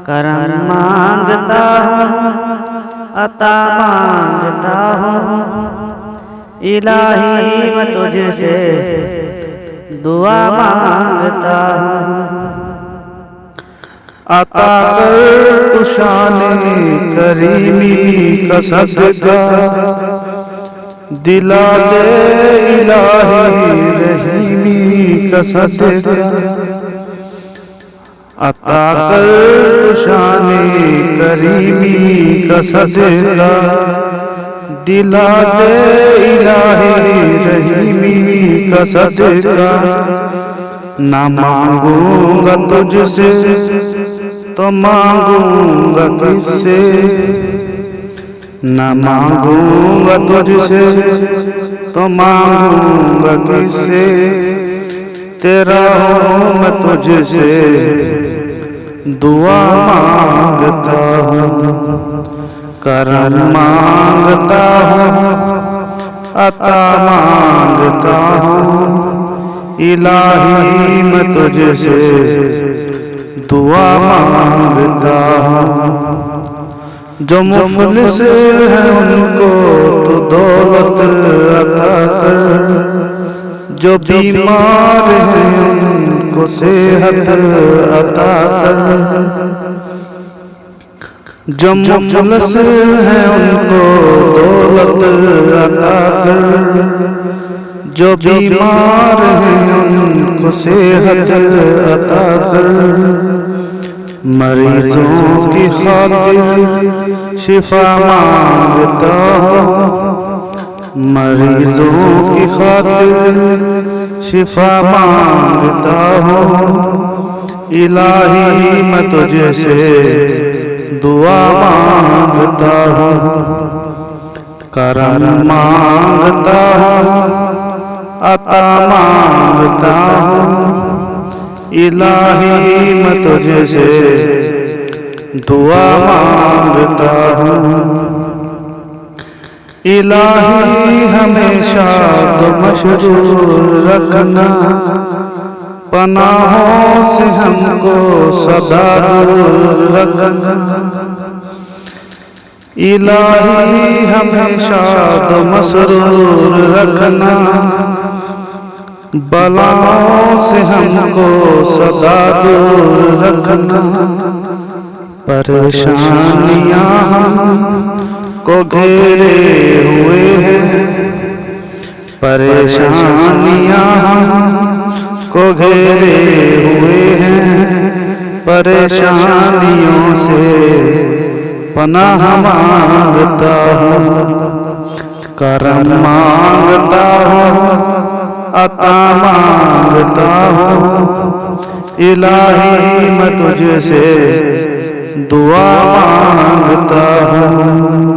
करम मांगता हूँ, अता मांगता हूँ। इलाही मैं तुझसे दुआ मांगता हूँ। अता कर तू शाने करीमी का सदका, दिला दे इलाही रहीमी का सदका। अता कर तू शाने करीमी का सदका, दिला दे इलाही रहीमी का सदका। ना मांगूंगा तुझसे तो मांगूंगा किससे, ना मांगूंगा तुझसे तो मांगूंगा किससे। तेरा हूँ मैं तुझसे दुआ मांगता हूँ, करम मांगता हूँ, अता मांगता हूँ। इलाही मैं तुझसे दुआ मांगता हूँ। जो मुफलिस है उनको तो दौलत अता कर, जो बीमार है उनको सेहत अता कर। जो मुफलिस है उनको दौलत अता कर, जो बीमार हैं उनको सेहत अता कर। मरीजों की खातिर शिफा मांगता हूँ, मरीजों की खातिर शिफा मांगता हूँ। इलाही मैं तुझसे दुआ मांगता हूँ, करम मांगता हूँ, अता मांगता हूँ। इलाही मैं तुझसे दुआ मांगता हूँ। इलाही हमेशा तो मशरूर रखना, पनाहों से हमको सदा दूर रखना। इलाही हमेशा तो मसरूर रखना, बलाओं से हमको सदा दूर रखना। परेशानियां हमको घेरे हुए हैं, परेशानियां हमको घेरे हुए हैं। परेशानियों से पनाह मांगता हूँ, करम मांगता हूँ, अता मांगता हूँ। इलाही मैं तुझसे दुआ मांगता हूँ।